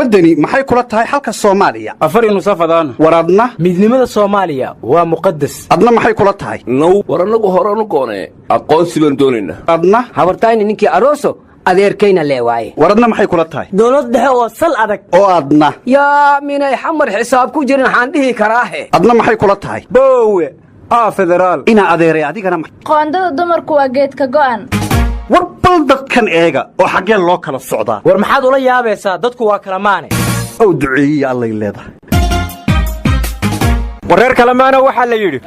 ودني maxay kula tahay halka Soomaaliya afar inu safadaan waradna midnimada Soomaaliya waa muqaddas adna maxay kula tahay no waranagu horanu goone aqoonsi baan doonayna adna habartayni ninkii arooso adeerkayna leewaaye waradna maxay kula tahay dawlad dhexe oo sal adag oo adna yaa minay xamar xisaab ku jirin waxaan dhihi karaahe adna maxay kula tahay boowe federaal ina adeeray adigana qoondada dumarku waa geedka go'an war bal dadkan eega oo xageen loo kala socdaa war maxaad ula yaabaysaa dadku waa kala maane oo duceeyay allay leedahay wareer kalamaana waxaa la yidhi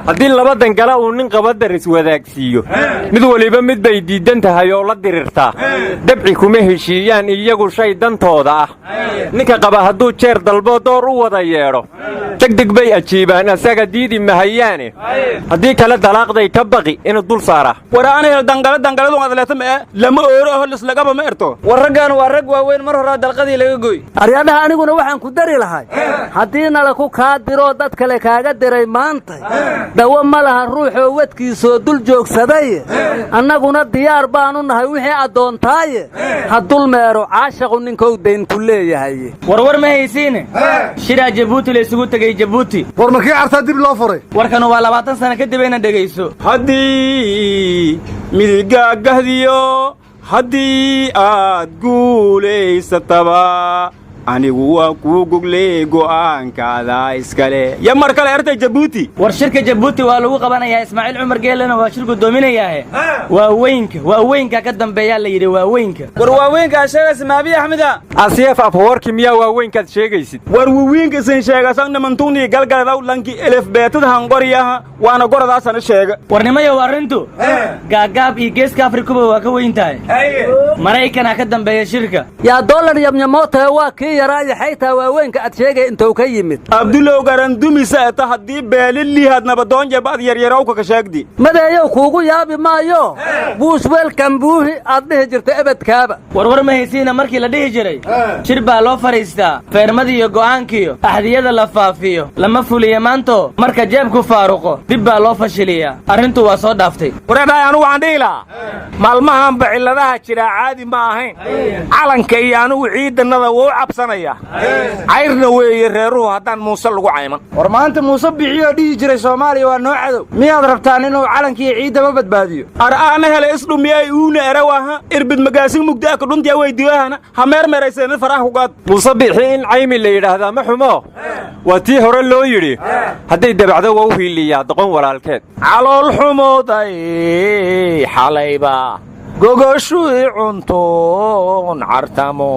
haddii laba dangala uu nin qabadar iswadaagsiiyo mid waliba mid bay diidan tahay oo la dirirtaa dabci kuma heshiiyaan iyagu shay dantooda ah ninka qaba hadduu jeer dalbo door u wada yeedho degdeg bay ajiibaan asaga diidi mahayaane haddii kale dalaaqday ka baqi inuu dul saara war aanay dangaladu adleeta ma lama ooro oo lislagaba ma erto war raggan waa rag waaweyn mar hore dalqadii laga gooy aryadaha aniguna waxaan ku dari lahay haddii nala ku kaadiro dadka kaaga diray maanta dawo ma laha ruuxoo wadkiisoo dul joogsaday annaguna diyaar baanu nahay wixii addoontaaye ha dul meero caashaqu ninkou dayn ku leeyahay war ma haysiine shiraa jabuuti la isugu tegay jabuuti war markii artaa dib loo furay warkanu waa 20 sano kadib ayna dhegayso haddii midigaagahdiyo haddii aad guulaysataba anigu waa kuu gogley go'aankaada iskale ya mar kale ertay jabuuti war shirka jabuuti waa lagu qabanayaa Ismaaciil Cumar Geelana waa shirku doominayaahe waa weynka ka dambeeya la yiri waa weynka war waa weynka sheega Ismaaciil Axmeda asiyaf afwarki miya waa weynka sheegaysid war weynka san sheega san mantuni galgalada lanki elef beetada hangoriyaha waana goradaasan sheega war nimayo warintu gaagaab iyo geeska Afrikuba waa ka weyntahay Mareykanka ka dambeeya shirka ya dollar yamyamoota waa yaraaya xayta waaweynka ad sheegay intuu ka yimid abdullaw garandumisa ata hadii beelili had nabadoon jabad yaryarow ka sheegdi madayow kuugu yaabi maayo buus welcome buuhi aad dhihi jirto ebadkaaba war ma haysiina markii la dhihi jiray shir baa loo fariistaa feermadii iyo go'aankiyo axdiyada la faafiyo lama fuliyo maanto marka jeebku faaruqo dib baa loo fashiliyaa arrintu waa soo dhaaftay wareeday anu waxaan dhihi lahaa maalmahan baciladaha jira caadi ma ahayn calanka iyo anugu ciidanada wuu cabsanaya cayrna weeye reeruhu haddaan muuse lagu cayman war maanta muuse bixiyo dhihi jiray Soomaaliya waa noo cadow miyaad rabtaan inuu calankii ciidaba badbaadiyo araana hele isdhumiyay uuna erawaha irbid magaasin mugdaa ka dhuntii weydiiyahana hameer meeraysan faraha ku qaad muuse bixi in caymi la yiraahdaa ma xumo waa tii hore loo yiri haday dabacdo waa u hiiliyaa doqon walaalkeed calool xumooday xalayba gogoshu cuntoon cartamo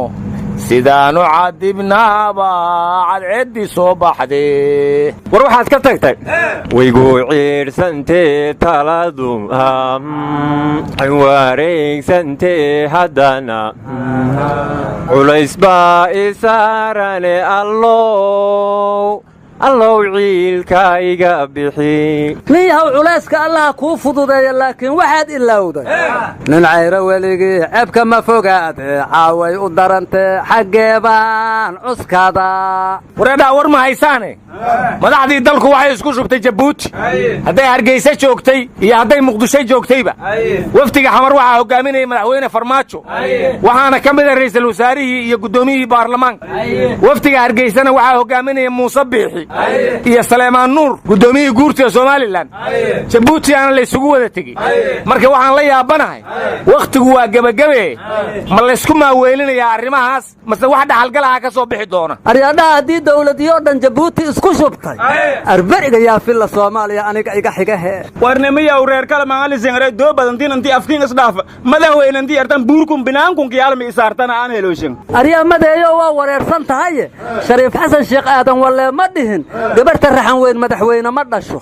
sidaanu cadibnaaba cadceeddii soo baxdee war waxaad ka tagtay waygu ciirsantee taladu wareegsantee haddana culays baa isaarane allow ciilkayga bixi niyahow culayska allaha kuu fududeeya laakiin waxaad ilowday nin cayro weligii ceebka ma fogaadee caaway u darantee xaggeebaan cuskada wareedhaa war ma haysaane madaxdii dalku waxay isku shubtay jabuuti hadday hargeysa joogtay iyo hadday muqdisho joogtayba wafdiga xamar waxaa hogaaminaya madaxweyne farmaajo waxaana ka mid ah ra'iisul wasaarihii iyo guddoomiyihii baarlamaanka wafdiga hargeysana waxaa hogaaminaya muuse biixi iyo Salmaan Nuur gudoomiyii guurtiga Soomaaliland Jabuuti aan la isugu wada tagay marka waxaan la yaabanahay waqtigu waa gabagabe ma la isku maaweelinayaa arrimahaas mase wax dhaxalgalaha ka soo bixi doona aryadaha hadii dawladiyoo dhan Jabuuti isku shubtay arbariga yaa filla Soomaaliya aniga iga xigahe warnimaya reer kala maali singare doo badantiin intii afkiin isdhaaf madaxweynantii artan buurkum binaankum kiyaalmi isaartana aan helooshin aryamadeeyo waa wareersan tahay Shariif Xasan Sheekh Aadan walle ma dhihin gabarta raxan weyn madaxweyne ma dhasho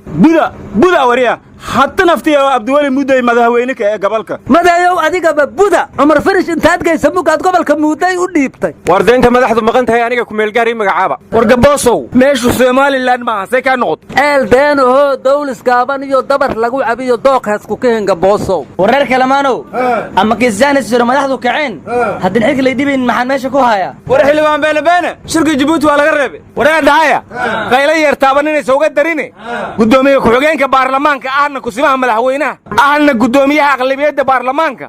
buda wariya hatta naftii Abduwali Muday madaxweyne ka gobolka madayow adigaba buda Umar Farish intaad geysa mugaad gobolka Muday u dhiibtay war deenta madaxdu maqan tahay aniga ku meel gaari magacaaba war gaboosow meeshu Soomaaliland ma say ka noqod deeno dawlis gaaban iyo dabar lagu cabiyo dooqaas ku keen gaboosow wareer kalamaanow ama kiisaan sir madaxdu kaceen hadin xig la dhibin maxaan meesha ku haya war xilwaan beena shirka Jabuuti waa laga reebay wareer dhahaya qayla yar taaban inay soo ga darine gudoomiye ku xigeenka baarlamaanka ahna kusimaha madaxweynaha ahna guddoomiyaha aqlabiyadda baarlamaanka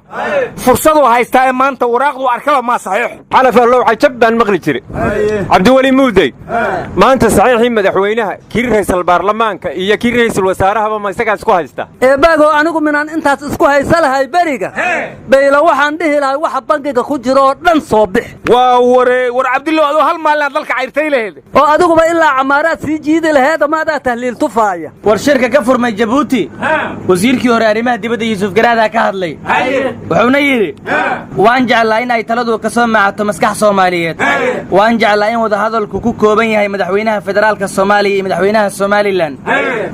fursaduu haystaa ee maanta waraaqdu arkaba maa saxiixo calafallow cajab baan maqli jire cabdiweli muudey maanta saxiixii madaxweynaha kii ra'iisul baarlamaanka iyo kii ra'iisul wasaarahaba ma isagaa isku haysta eebaago anigu minaan intaas isku haysa lahay beriga bayla waxaan dhihi lahay waxa bangiga ku jiro oo dhan soo bix waa war cabdillow adoo hal maalinaad dalka cayrtay laheed oo adiguba ilaa camaaraad sii jiidi laheed amaadaa tahliil tufaaya war shirka ka furmay jabuuti wasiirkii hore arrimaha dibadda yuusuf garaadaa ka hadlay wuxuuna yidhi waan jeclaa in ay taladu ka soo maacato maskax soomaaliyeed waan jeclaa in wadahadalku ku kooban yahay madaxweynaha federaalka soomaaliya iyo madaxweynaha somalilan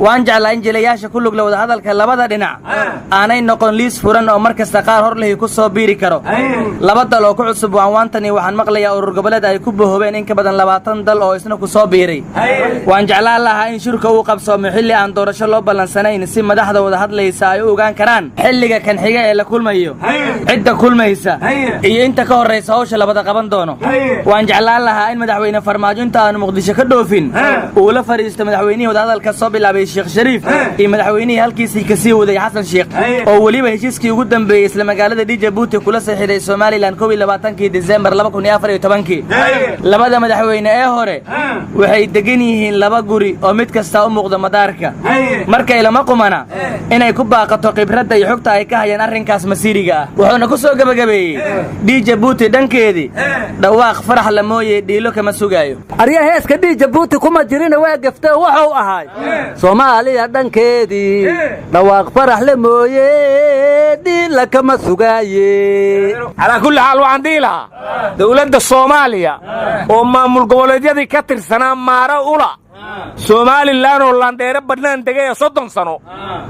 waan jeclaa in jilayaasha ku lugla wadahadalka labada dhinac aanay noqon liis furan oo mar kasta qaar hor lehi ku soo biiri karo laba dal oo ku cusub waanwaantani waxaan maqlayaa urur goboleed ay ku bohoobeen in ka badan 20 dal oo isna ku soo biiray waan jeclaan lahaa in shirka uu qabsoomo xilli aan doorasho loo ballansanayn si madaxda wada hadlaysa ay u ogaan karaan xilliga kan xiga ee la kulmayo cidda kulmaysa iyo inta ka horraysa hawsha labada qaban doono waan jeclaan lahaa in madaxweyne farmaajo inta aanu muqdisho ka dhoofin uu la fadhiisto madaxweynihii wadahadalka soo bilaabay sheekh shariif iyo madaxweynihii halkiisii ka sii waday xasan sheekh oo weliba heshiiskii ugu dambeeyey isla magaalada Djibouti kula saxiixday Somaliland 22 December 2014 labada madaxweyne ee hore waxay degan yihiin laba guri oo mid kasta u muuqdo madaarka markay lama qumana inay ku baaqato khibradda iyo xogta ay ka hayaan arrinkaas masiiriga ah wuxuuna ku soo gabagabeeyey Djibouti dhankeedii dhawaaq farax la mooyee dhiilo kama sugaayo ariya heeska Djibouti kuma jirin waa gaftay wuxuu ahaay Soomaaliya dhankeedii dhawaaq farax la mooyee dhiilo kama sugaaye ala kulli xaal waxaan dhihi lahaa dawladda Soomaaliya oo maamul goboleedyadii ka tirsanaa maara ula Somaliland oo landheere badnaan degay 30 sano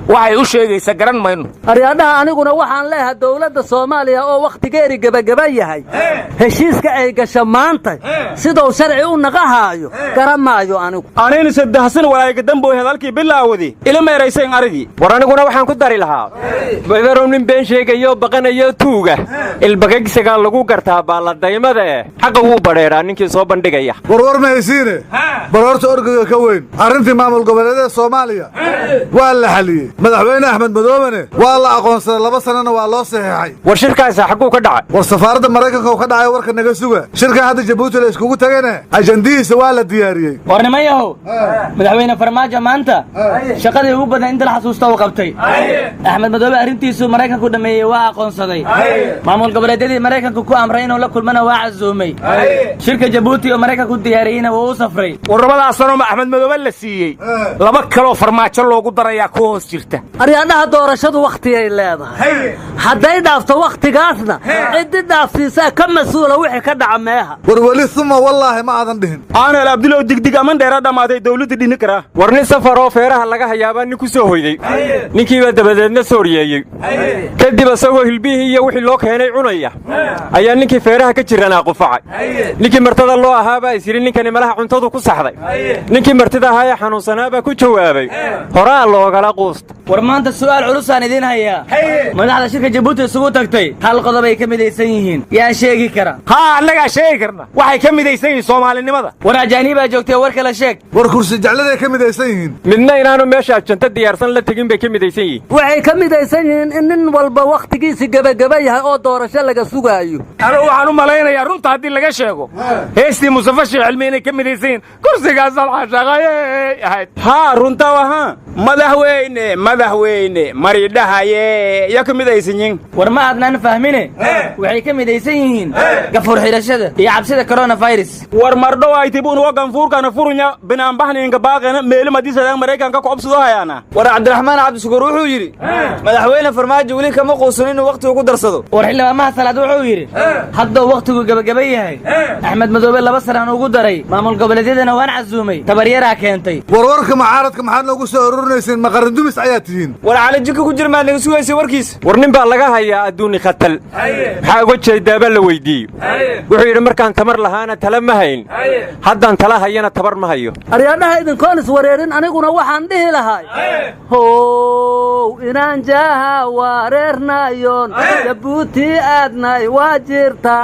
waxay u sheegaysaa garan mayno ariyadaha aniguna waxaan leeyahay dawladda Soomaaliya oo waqtigeeri gabagaba yahay heshiiska ay gashay maanta sidoo sharci u naqahaayo garan maayo anigu aanayna sadahsan walaaga dambo hadalkii bilaawadi ila meeraysay arigi war aniguna waxaan ku dari lahaa wadaroon nin been sheegayo baqanayo tuuga ilbagagsiga lagu gartaa baalladaymada xaq uu bareeraa ninkii soo bandhigaya war meeysiine barorta orgaga ka weyn arrintii maamul goboleedyada Soomaaliya waa la xaliyay madaxweyne Axmed Madoobane waa la aqoonsaday 2 sanana waa loo saxiixay war shirkaas xaquu ka dhacay war safaaradda Mareykanka ka dhacay warka naga suga shirka hadda Djibouti la iskugu tagayna ajandiisa waa la diyaariyay warnimayahow madaxweyne farmaajo maanta shaqadii ugu badan inta la xasuusto uu qabtay Axmed Madoobe arrintiisu Mareykanku dhameeyay waa aqoonsaday maamul goboleedyadii Mareykanku ku amray inuu la kulmana waa casuumay shirka Djibouti oo Mareykanku diyaariyayna waa u safray warabadaasna Axmed Madoobe la siiyay laba kale oo farmaajo loogu darayaa ku hoos jirta ariyadaha doorashadu waqti ay leedahay haday dhaafto waqtigaasna cid dhaafsiisa ka masuula wixii ka dhaca meeha war wali thuma wallahi ma aadan dhihin aana Abdullah digdig aman dheera dhamaaday dawladda dhini kara war nin safar oo feeraha laga hayaaba nin ku soo hoyday ninkiiba dabadeedna sooriyay kadib asagoo hilbihii iyo wixii loo keenay cunaya ayaa ninkii feeraha ka jirana qufacay ninkii martada loo ahaaba isiri ninkani malaha cuntadu ku saxday ninkii martida ahaa xanuunsanaaba ku jawaabay horaa loogala quusta war maanta su'aal culus aan idin hayaa madaxda shirka Djibouti isugu tagtay hal qodob ay ka midaysan yihiin yaa sheegi kara annaga sheegi karna waxay ka midaysan yihiin Soomaalinimada war ajaaniba joogtay war kala sheeg war kursi jeclada ka midaysan yihiin midna inaanu meesha ajanta diyaarsan la tagin bay ka midaysan yihiin waxay ka midaysan yihiin in nin walba waqtigiisa gabagaba yahay oo doorasho laga sugaayo anigu waxaan u malaynayaa runta haddii laga sheego heestii Mustafa Sheekh Cilmi inay ka midaysan yihiin kursigaas ها runta waha madaxweyne maridhahaye ya kamidaysan war ma adnaan fahmine waxay kamidaysan yihiin gafuur xirashada iyo cabsida coronavirus war mardhow ay tibun waa ganfuurkana furunya binaan bahninga baaqana meelo madisa Mareykanka ku qabsado hayana war Cabdiraxmaan Cabdishakuur wuxuu yiri madaxweyne farmaajo wali kama quusan inuu waqti ugu darsado war xillimaha salaad wuxuu yiri hadda waqtigu gabagaba yahay Axmed Madoobe 2 sano ugu daray maamul goboleedyadana waan casuumay tabariyara keentay warwarka mucaaradka maxaad noogu soo ururinaysan ma qaran dumis ayaa tihiin war cali jika ku jirmaa laga sugaysay warkiis war nin baa laga hayaa adduuni khatal maxaa uga jeedaaba la weydiiyo wuxuu yidhi markaan tamar lahaana tala ma hayn haddaan tala hayana tabar ma hayo aryaadhaha idinkoon is wareerin aniguna waxaan dhihi lahay how inaan jaaha wareernayoon Djibouti aadnay waa jirta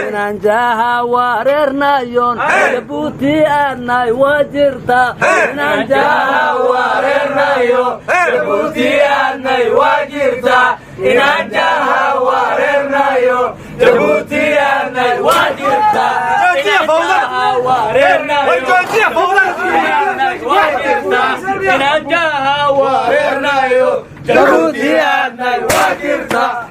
inaan jaaha wareernayoon Djibouti aadnay waa jirta inaan jaaha wareer wareernayo jabuuti aadnay waa jirta inaan jaha wareernayo jabuuti aadnay waa jirta inaan jaha wareernayo jabuuti aadnay waa jirta